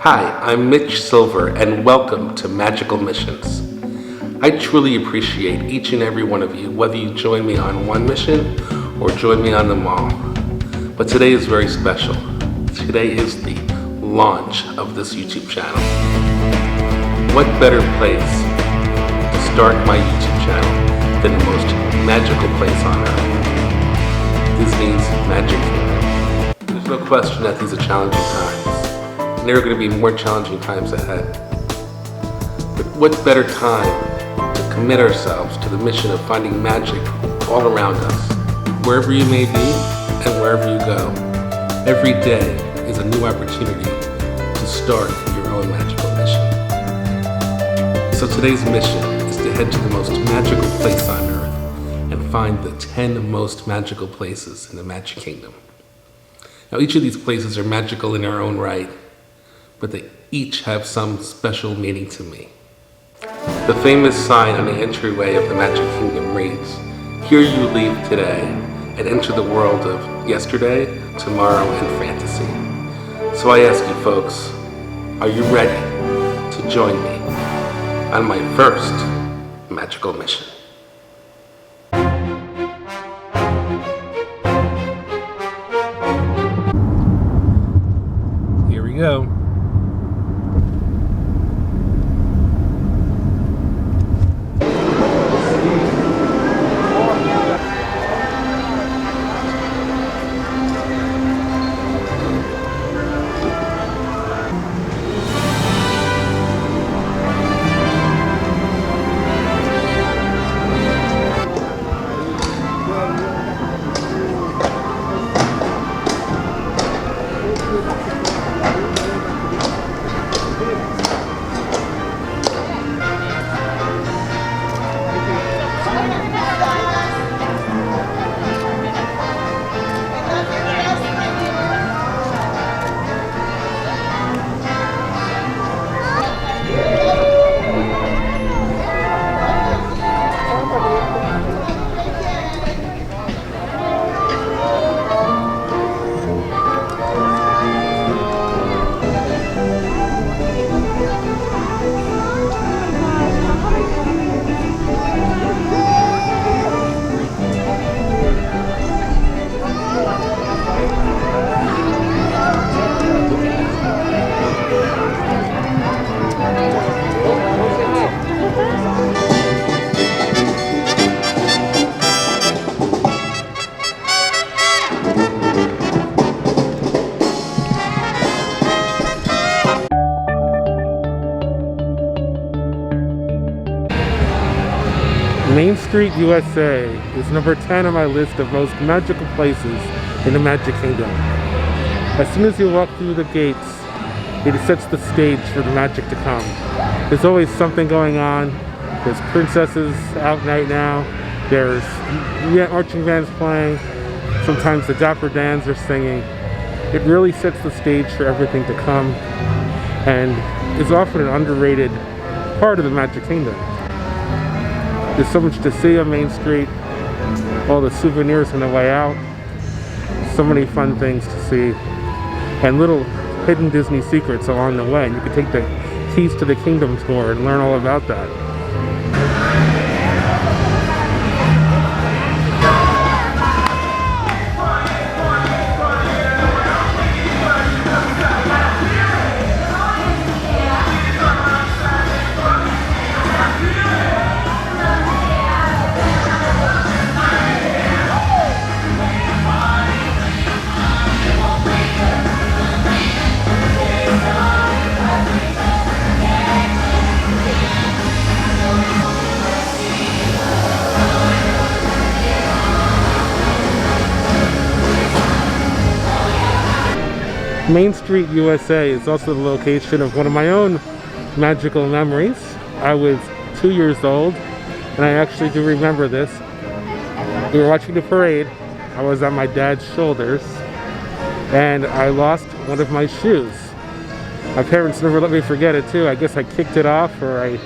Hi, I'm Mitch Silver, and welcome to Magical Missions. I truly appreciate each and every one of you, whether you join me on one mission or join me on them all. But today is very special. Today is the launch of this YouTube channel. What better place to start my YouTube channel than the most magical place on earth? Disney's Magic Kingdom. There's no question that these are challenging times. And there are going to be more challenging times ahead. But what better time to commit ourselves to the mission of finding magic all around us, wherever you may be and wherever you go. Every day is a new opportunity to start your own magical mission. So today's mission is to head to the most magical place on earth and find the 10 most magical places in the Magic Kingdom. Now, each of these places are magical in their own right, but they each have some special meaning to me. The famous sign on the entryway of the Magic Kingdom reads, "Here you leave today and enter the world of yesterday, tomorrow, and fantasy." So I ask you folks, are you ready to join me on my first magical mission? Here we go. Main Street, USA is number 10 on my list of most magical places in the Magic Kingdom. As soon as you walk through the gates, it sets the stage for the magic to come. There's always something going on. There's princesses out right now. There's marching bands playing. Sometimes the Dapper Dans are singing. It really sets the stage for everything to come, and is often an underrated part of the Magic Kingdom. There's so much to see on Main Street, all the souvenirs on the way out, so many fun things to see, and little hidden Disney secrets along the way. And you can take the Keys to the Kingdom tour and learn all about that. Main Street, USA is also the location of one of my own magical memories. I was 2 years old, and I actually do remember this. We were watching the parade. I was on my dad's shoulders, and I lost one of my shoes. My parents never let me forget it too. I guess I kicked it off, or it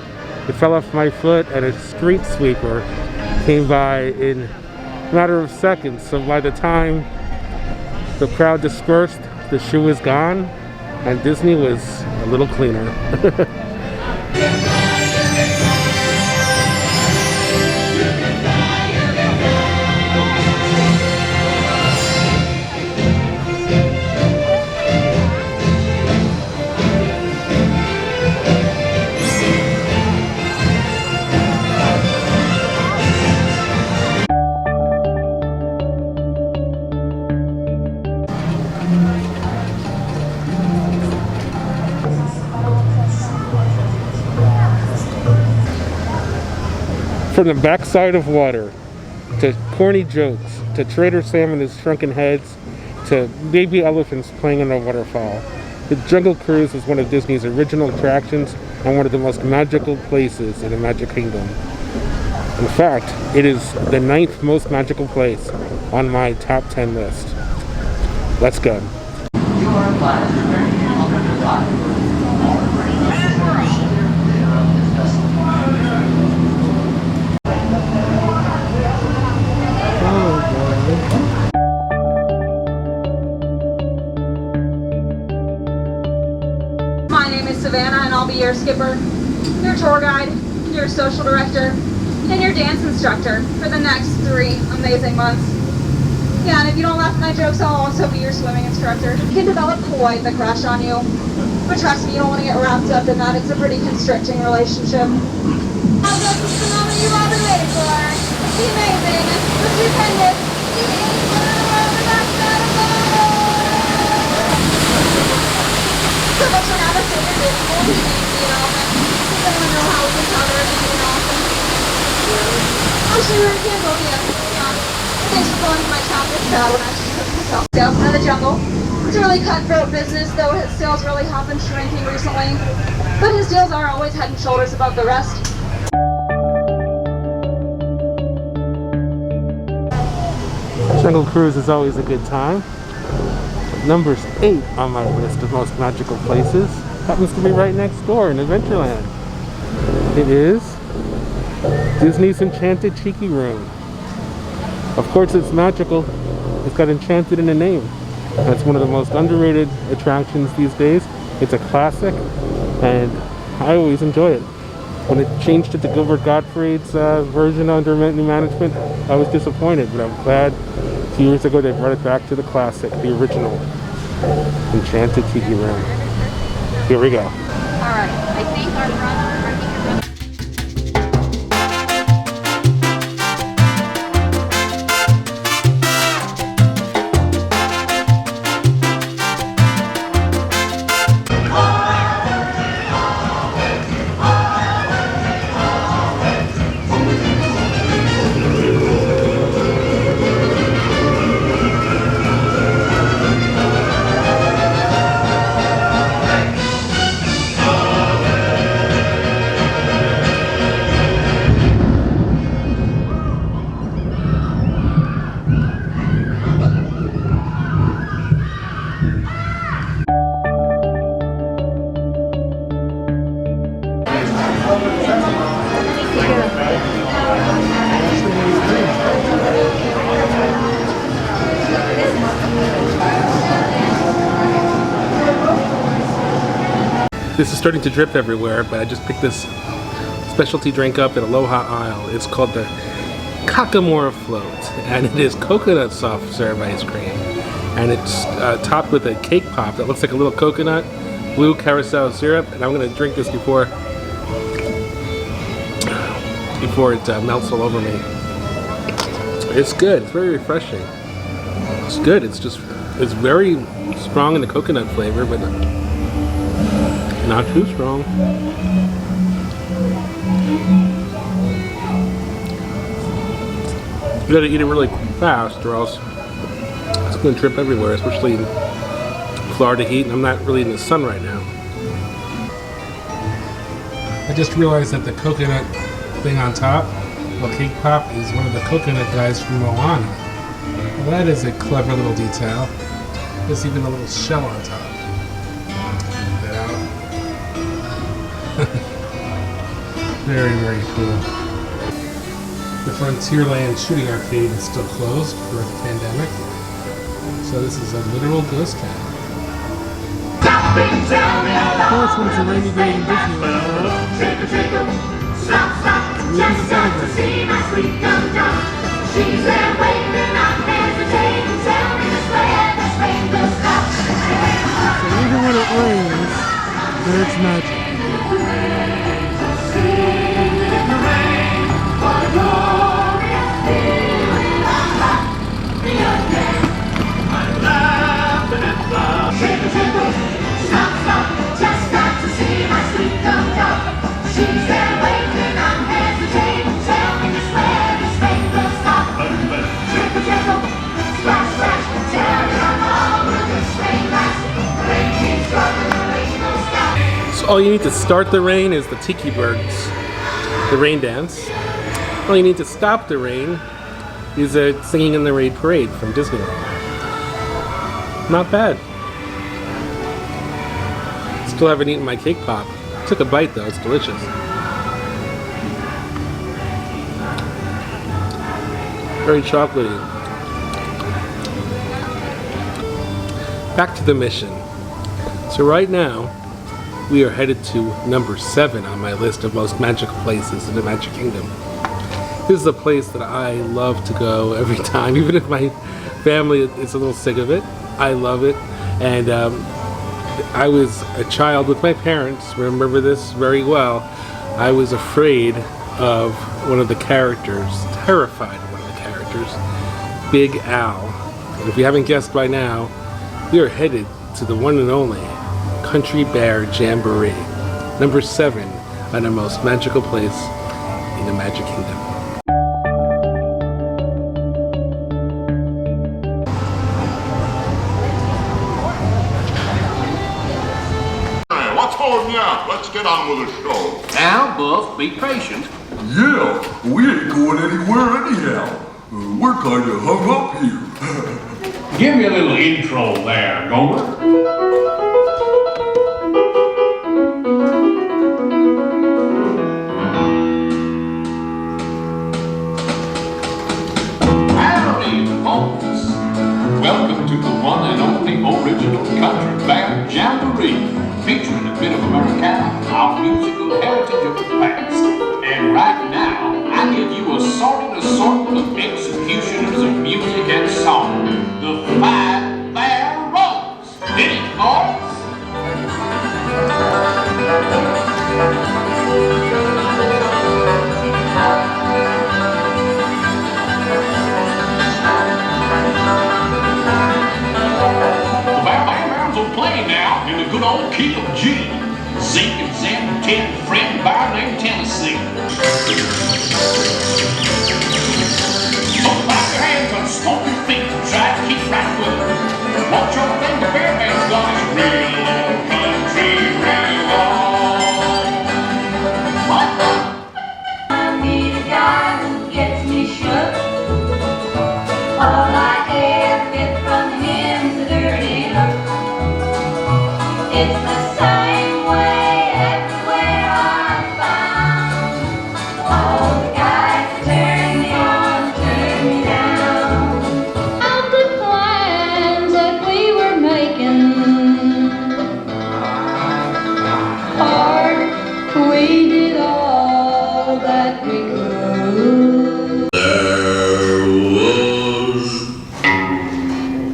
fell off my foot, and a street sweeper came by in a matter of seconds. So by the time the crowd dispersed, the shoe was gone, and Disney was little cleaner. From the backside of water, to corny jokes, to Trader Sam and his shrunken heads, to baby elephants playing in a waterfall. The Jungle Cruise is one of Disney's original attractions and one of the most magical places in the Magic Kingdom. In fact, it is the 9th most magical place on my top 10 list. Let's go. My name is Savannah and I'll be your skipper, your tour guide, your social director, and your dance instructor for the next 3 amazing months. Yeah, and if you don't laugh at my jokes, I'll also be your swimming instructor. It can develop quite the crush on you, but trust me, you don't want to get wrapped up in that. It's a pretty constricting relationship. Now this is the moment you've all been waiting for. The amazing, the stupendous, the so much for now, that's what we're doing. We'll be easy and often. Does anyone know how we can cover everything often? I'm sure I can go, yeah. Thanks for going to my top. It's bad when I just took myself. Sales in the Jungle. It's a really cutthroat business, though his sales really have been shrinking recently. But his deals are always head and shoulders above the rest. Jungle Cruise is always a good time. Number 8 on my list of most magical places happens to be right next door in Adventureland. It is Disney's Enchanted Tiki Room. Of course it's magical. It's got enchanted in the name. That's one of the most underrated attractions these days. It's a classic and I always enjoy it. When it changed it to Gilbert Gottfried's version under new management, I was disappointed, but I'm glad 2 years ago they brought it back to the classic, the original Enchanted Tiki Room. Here we go. Alright, I think our brother. This is starting to drip everywhere, but I just picked this specialty drink up at Aloha Isle. It's called the Kakamora Float, and it is coconut soft serve ice cream. And it's topped with a cake pop that looks like a little coconut, blue carousel syrup, and I'm gonna drink this before it melts all over me. It's good, it's very refreshing. It's good, it's very strong in the coconut flavor, but not too strong. You gotta eat it really fast or else it's gonna drip everywhere, especially in Florida heat, and I'm not really in the sun right now. I just realized that the coconut thing on top, well, cake pop, is one of the coconut guys from Moana. Well, that is a clever little detail. There's even a little shell on top. Very, very cool. The Frontierland Shooting Arcade is still closed for the pandemic, so this is a literal ghost town. Of course, when it's a rainy day in Disneyland, reason to celebrate. She's there waiting, not hesitating, tell me the sled, the rain will stop. So even when it rains, there's magic. Stop, stop, just got to see my sweet dum-dum. She's there waiting, not hesitating, tell me the sled, the rain will stop. Trickle, trickle, splash, splash, tell me I'm all of this rain lasts. Rain keeps dropping, the rain will stop. So all you need to start the rain is the Tiki Birds, the rain dance. All you need to stop the rain is Singing in the Rain Parade from Disneyland. Not bad. Still haven't eaten my cake pop. Took a bite though, it's delicious. Very chocolatey. Back to the mission. So right now, we are headed to number 7 on my list of most magical places in the Magic Kingdom. This is a place that I love to go every time, even if my family is a little sick of it. I love it. And I was a child with my parents, remember this very well. I was afraid of one of the characters, terrified of one of the characters, Big Al. And if you haven't guessed by now, we are headed to the one and only Country Bear Jamboree, number 7 on the most magical place in the Magic Kingdom. What's holding you up? Let's get on with the show. Now, Buff, be patient. Yeah, we ain't going anywhere anyhow. We're kind of hung up here. Give me a little intro there, Gomer. Howdy, folks. Welcome to the one and only original Country Bear Jamboree, featuring a bit of Americana, our musical heritage of the past. And right now, I give you assorted assortment of executioners of music and song, the Five Bear Rolls. Hit it, boys! The Bear Bands will play now in the good old key of G. Zeke and Zim, Ted, and friend bear named Tennessee. So clap your hands and stomp your feet and try to keep right with it. Watch your thing, the Bear Band's got is real country I need a guy who gets me shook. All I ever get from him's a dirty look. It's the same way everywhere I'm found. All the guys turn me on, turn me down. Out the plans that we were making. Hard, we did all that we could. There was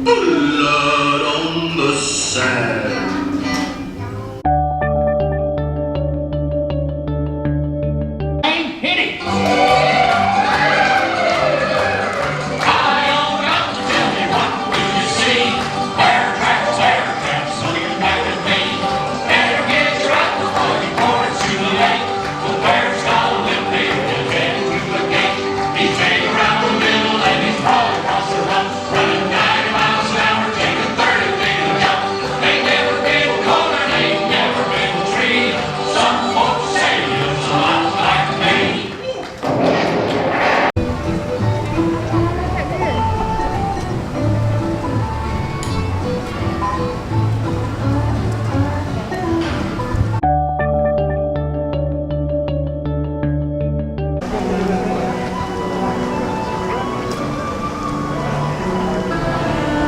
blood on the sand. Hey, hit it! Hi, old young, tell me what do you see? Bear traps, so you back with me. Better get right before you pour it to the lake. The bear's got a limp and headed through the gate. He's hanging around the middle and he's crawling across the rump, running 90 miles an hour, taking 30 feet of jump. Ain't never been colder, ain't never been a tree. Some folks say he looks a lot like me.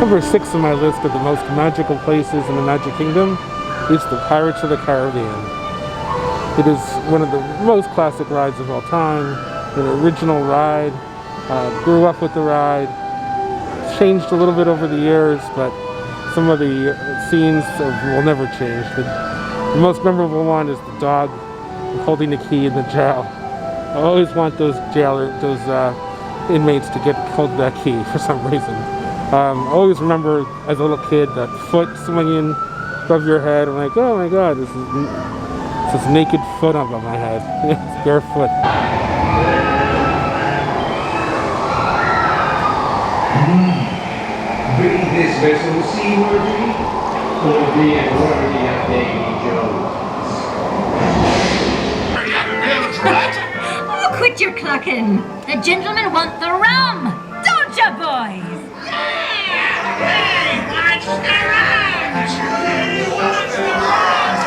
Number 6 on my list of the most magical places in the Magic Kingdom is the Pirates of the Caribbean. It is one of the most classic rides of all time, an original ride. Grew up with the ride, changed a little bit over the years, but some of the scenes will never change. The most memorable one is the dog holding the key in the jail. I always want those inmates to get hold of that key for some reason. I always remember as a little kid that foot swinging above your head. I'm like, oh my god, this is naked foot above my head. It's barefoot. Breathe this vessel seaworthy, or be and worthy of Davy Jones. Oh, quit your clucking. The gentlemen want the rum. Don't ya, boys? Hey, watch the runs! Watch the runs!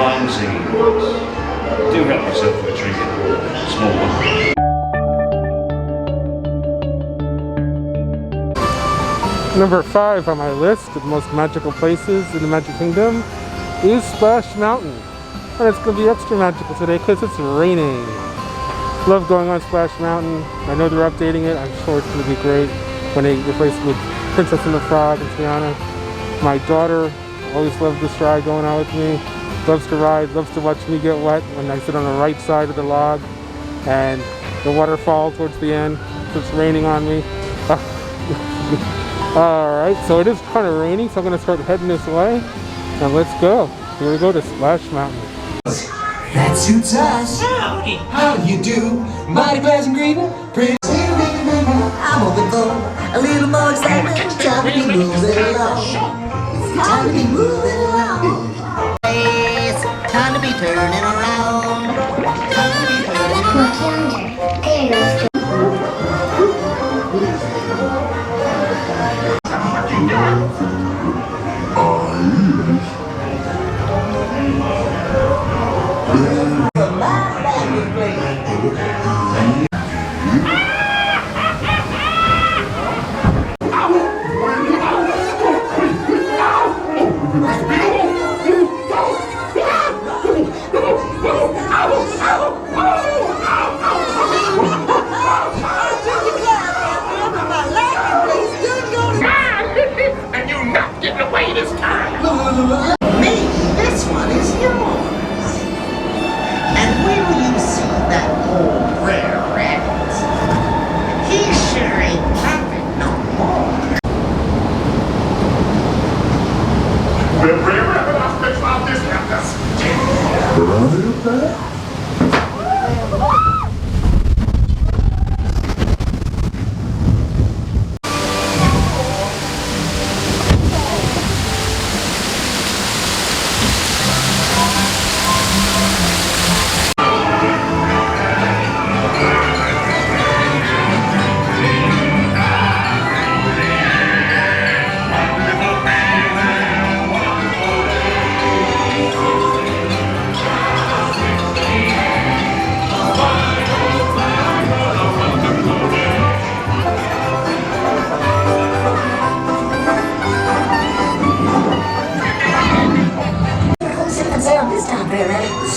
I'm singing words. Do help yourself to a trinket. Small one. Number 5 on my list of the most magical places in the Magic Kingdom is Splash Mountain. And it's going to be extra magical today because it's raining. Love going on Splash Mountain. I know they're updating it. I'm sure it's going to be great when they replace it with Princess and the Frog and Tiana. My daughter always loved this ride going on with me. Loves to ride, loves to watch me get wet when I sit on the right side of the log and the waterfall towards the end. So it's raining on me. Alright, so it is kind of rainy, so I'm going to start heading this way. And let's go. Here we go to Splash Mountain. That suits us. Howdy. How do you do? Mighty pleasant greeting. Pretty. I'm hoping for a little more excitement. Time to be moving along. It's time to be moving along. It's time to be turning around. Time to be turning around. And you're not getting away this time! Me, this one is yours. And will you see that old rare rabbit? He sure ain't popping no more. Well, Brer Rabbit, I'll fix my discount us.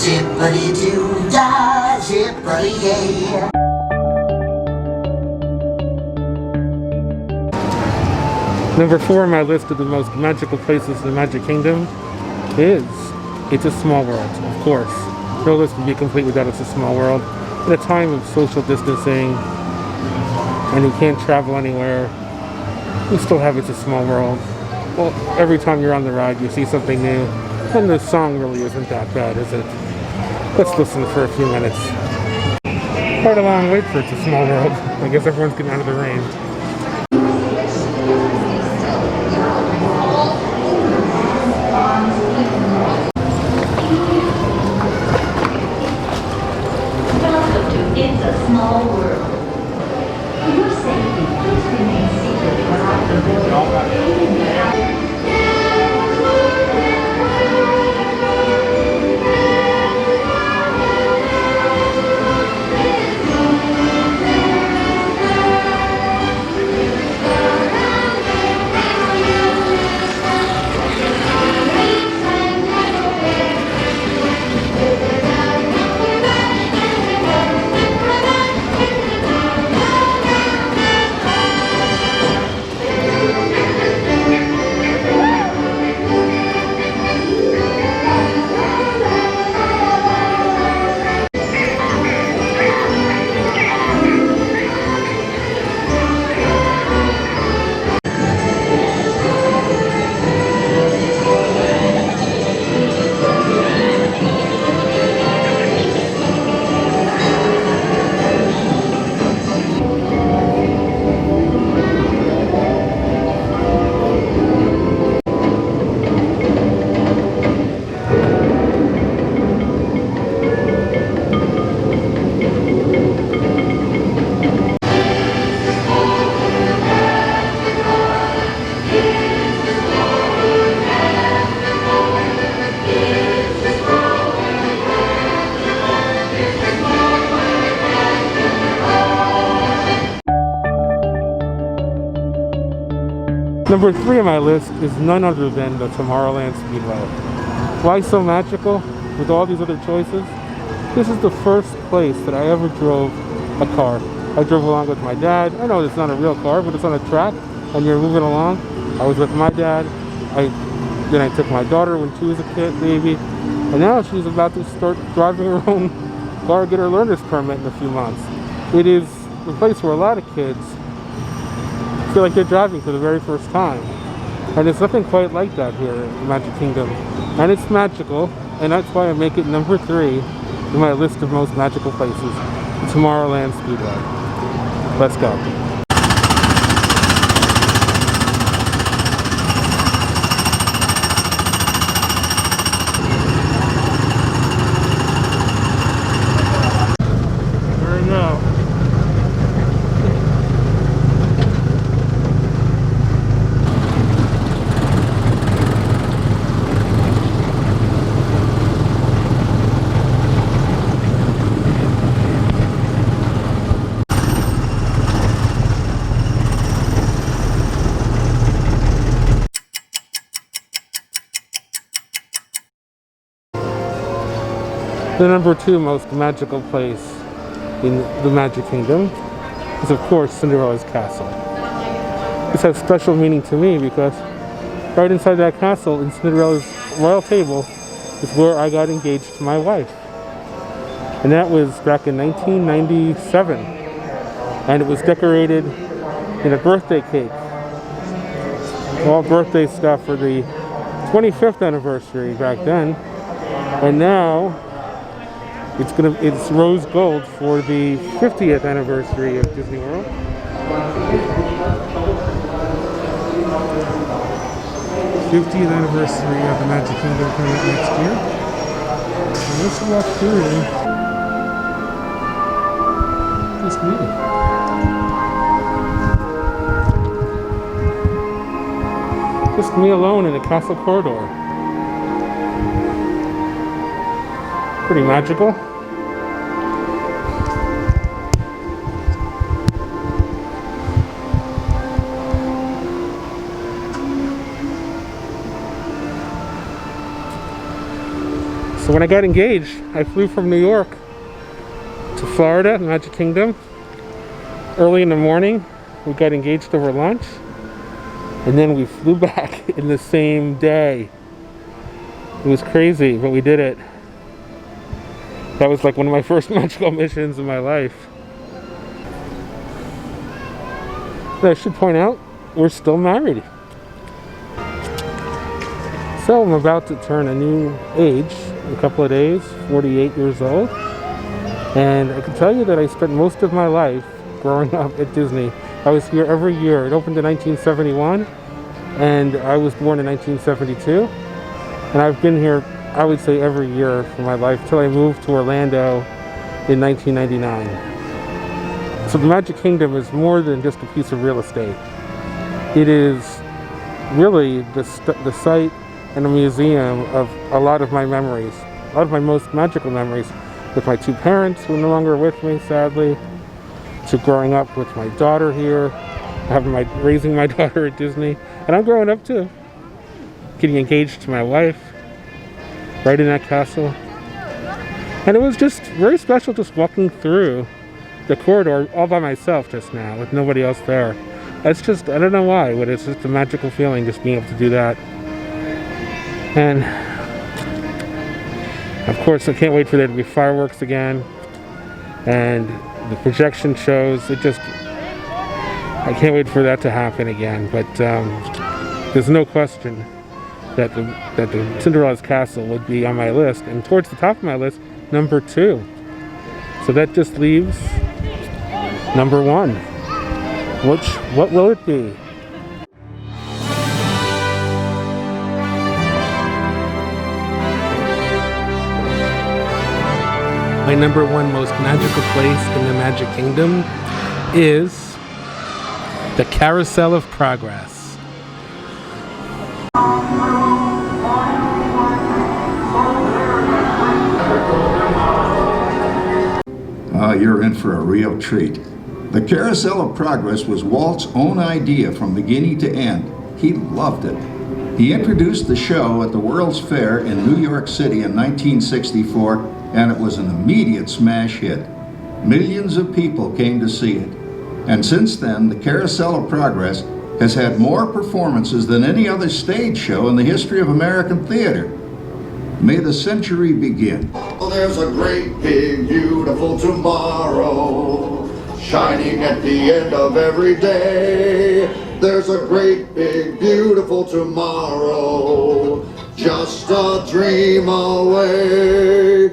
Zippity-doo-dah, zippity-yeah. Number 4 on my list of the most magical places in the Magic Kingdom is It's a Small World, of course. No list would be complete without It's a Small World. In a time of social distancing, and you can't travel anywhere, you still have It's a Small World. Well, every time you're on the ride, you see something new, and the song really isn't that bad, is it? Let's listen for a few minutes. Quite a long wait for It's a Small World. I guess everyone's getting out of the rain. Welcome to It's a Small World. For your safety, please remain seated throughout the boarding. Number 3 on my list is none other than the Tomorrowland Speedway. Why so magical with all these other choices? This is the first place that I ever drove a car. I drove along with my dad. I know it's not a real car, but it's on a track and you're moving along. I was with my dad. Then I took my daughter when she was a kid, baby. And now she's about to start driving her own car, get her learner's permit in a few months. It is the place where a lot of kids feel like they're driving for the very first time. And there's nothing quite like that here in Magic Kingdom. And it's magical, and that's why I make it number 3 in my list of most magical places, the Tomorrowland Speedway. Let's go. There we go. The number 2 most magical place in the Magic Kingdom is, of course, Cinderella's castle. This has special meaning to me because right inside that castle in Cinderella's royal table is where I got engaged to my wife. And that was back in 1997. And it was decorated in a birthday cake. All birthday stuff for the 25th anniversary back then. And now it's rose gold for the 50th anniversary of Disney World. 50th anniversary of the Magic Kingdom coming up next year. And let's walk through this meeting. Just me alone in the castle corridor. Pretty magical. So when I got engaged, I flew from New York to Florida, Magic Kingdom. Early in the morning, we got engaged over lunch. And then we flew back in the same day. It was crazy, but we did it. That was like one of my first magical missions in my life. And I should point out, we're still married. So I'm about to turn a new age in a couple of days, 48 years old. And I can tell you that I spent most of my life growing up at Disney. I was here every year. It opened in 1971, and I was born in 1972. And I've been here, I would say, every year for my life till I moved to Orlando in 1999. So the Magic Kingdom is more than just a piece of real estate. It is really the site and a museum of a lot of my memories, a lot of my most magical memories, with my two parents who are no longer with me, sadly, to growing up with my daughter here, raising my daughter at Disney, and I'm growing up too, getting engaged to my wife, right in that castle. And it was just very special just walking through the corridor all by myself just now, with nobody else there. It's just, I don't know why, but it's just a magical feeling just being able to do that. And of course, I can't wait for there to be fireworks again, and the projection shows. I can't wait for that to happen again. But there's no question that the Cinderella's Castle would be on my list, and towards the top of my list, number 2. So that just leaves number 1. What will it be? My number 1 most magical place in the Magic Kingdom is the Carousel of Progress. You're in for a real treat. The Carousel of Progress was Walt's own idea from beginning to end. He loved it. He introduced the show at the World's Fair in New York City in 1964, and it was an immediate smash hit. Millions of people came to see it. And since then, the Carousel of Progress has had more performances than any other stage show in the history of American theater. May the century begin. Oh, there's a great, big, beautiful tomorrow, shining at the end of every day. There's a great, big, beautiful tomorrow, just a dream away.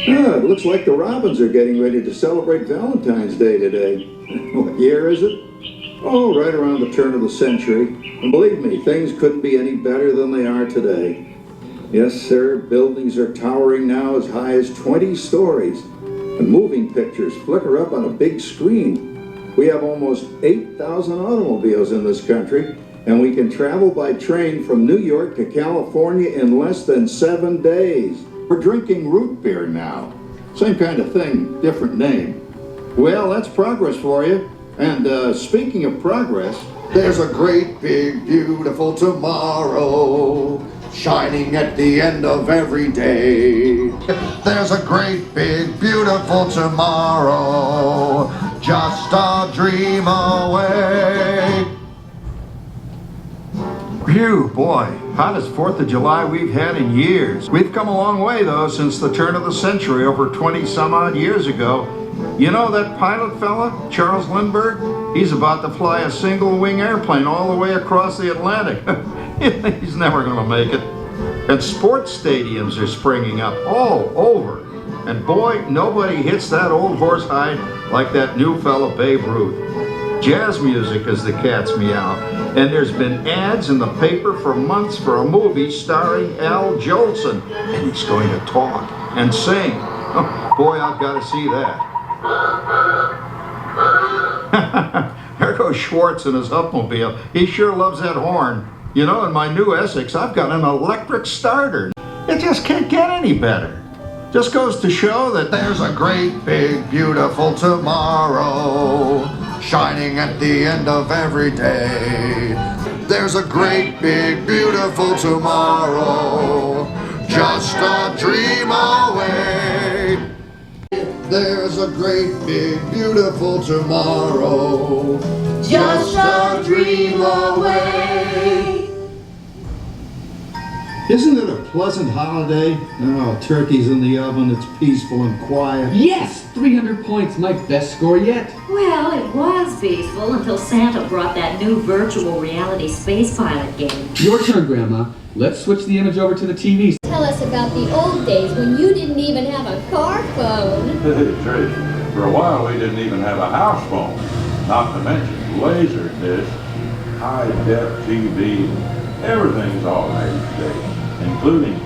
It looks like the Robins are getting ready to celebrate Valentine's Day today. What year is it? Oh, right around the turn of the century. And believe me, things couldn't be any better than they are today. Yes, sir, buildings are towering now as high as 20 stories. And moving pictures flicker up on a big screen. We have almost 8,000 automobiles in this country, and we can travel by train from New York to California in less than 7 days. We're drinking root beer now. Same kind of thing, different name. Well, that's progress for you. And speaking of progress, There's a great, big, beautiful tomorrow, shining at the end of every day. There's a great, big, beautiful tomorrow, just a dream away. Phew, boy, hottest 4th of July we've had in years. We've come a long way, though, since the turn of the century, over 20 some odd years ago. You know that pilot fella, Charles Lindbergh? He's about to fly a single-wing airplane all the way across the Atlantic. He's never going to make it. And sports stadiums are springing up all over. And boy, nobody hits that old horse hide like that new fella Babe Ruth. Jazz music is the cat's meow. And there's been ads in the paper for months for a movie starring Al Jolson. And he's going to talk and sing. Oh, boy, I've got to see that. There goes Schwartz in his upmobile. He sure loves that horn. You know, in my new Essex, I've got an electric starter. It just can't get any better. Just goes to show that There's a great, big, beautiful tomorrow, shining at the end of every day. There's a great, big, beautiful tomorrow, just a dream away. There's a great, big, beautiful tomorrow, just a dream away. Isn't it a pleasant holiday? Oh, turkey's in the oven, it's peaceful and quiet. Yes! 300 points, my best score yet. Well, it was peaceful until Santa brought that new virtual reality space pilot game. Your turn, Grandma. Let's switch the image over to the TV. Tell us about the old days when you didn't even have a car phone. Hey, Trish, for a while we didn't even have a house phone. Not to mention laser dish, high-def TV, everything's all HD, including...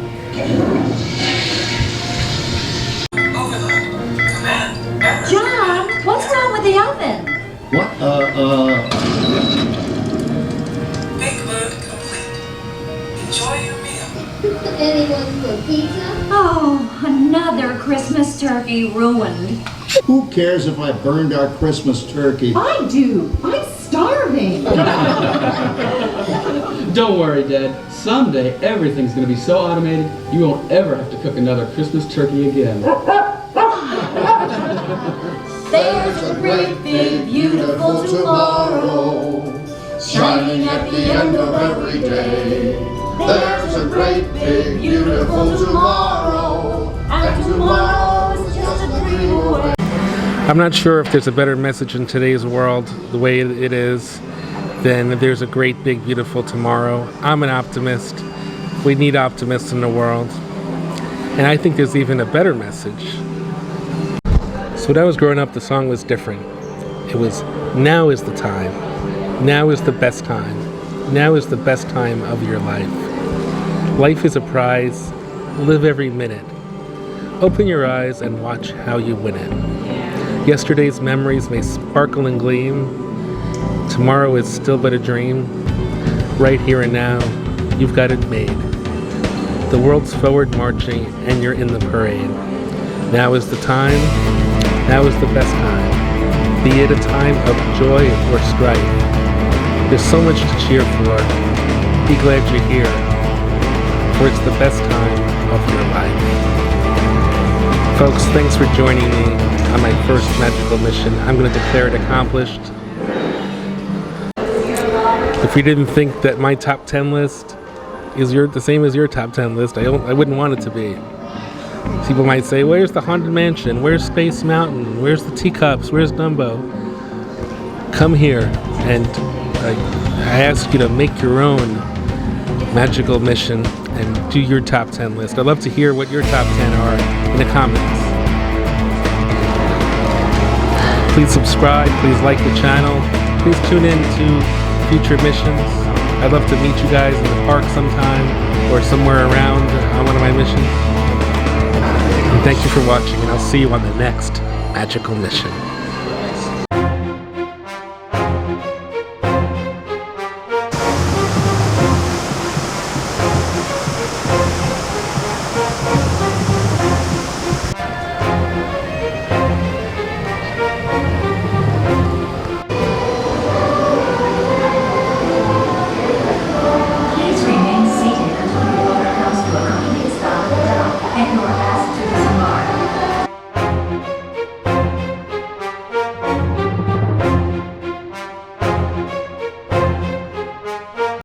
John, what's wrong with the oven? What? Big Bird complete. Enjoy your meal. Anyone for pizza? Oh, another Christmas turkey ruined. Who cares if I burned our Christmas turkey? I do. I'm starving. Don't worry, Dad. Someday everything's gonna be so automated you won't ever have to cook another Christmas turkey again. There's a great big beautiful tomorrow, shining at the end of every day. There's a great big beautiful tomorrow, and tomorrow's just a dream away. I'm not sure if there's a better message in today's world, the way it is, than there's a great big beautiful tomorrow. I'm an optimist. We need optimists in the world. And I think there's even a better message. So when I was growing up, the song was different. It was, now is the time. Now is the best time. Now is the best time of your life. Life is a prize. Live every minute. Open your eyes and watch how you win it. Yesterday's memories may sparkle and gleam. Tomorrow is still but a dream. Right here and now, you've got it made. The world's forward marching and you're in the parade. Now is the time. Now is the best time. Be it a time of joy or strife. There's so much to cheer for. Be glad you're here. For it's the best time of your life. Folks, thanks for joining me on my first magical mission. I'm going to declare it accomplished. If you didn't think that my top 10 list is the same as your top 10 list, I wouldn't want it to be. People might say, where's the Haunted Mansion? Where's Space Mountain? Where's the Teacups? Where's Dumbo? Come here, and I ask you to make your own magical mission and do your top 10 list. I'd love to hear what your top 10 are in the comments. Please subscribe, please like the channel, please tune in to future missions. I'd love to meet you guys in the park sometime or somewhere around on one of my missions. And thank you for watching, and I'll see you on the next magical mission. Please remain seated until your order comes to a complete stop and your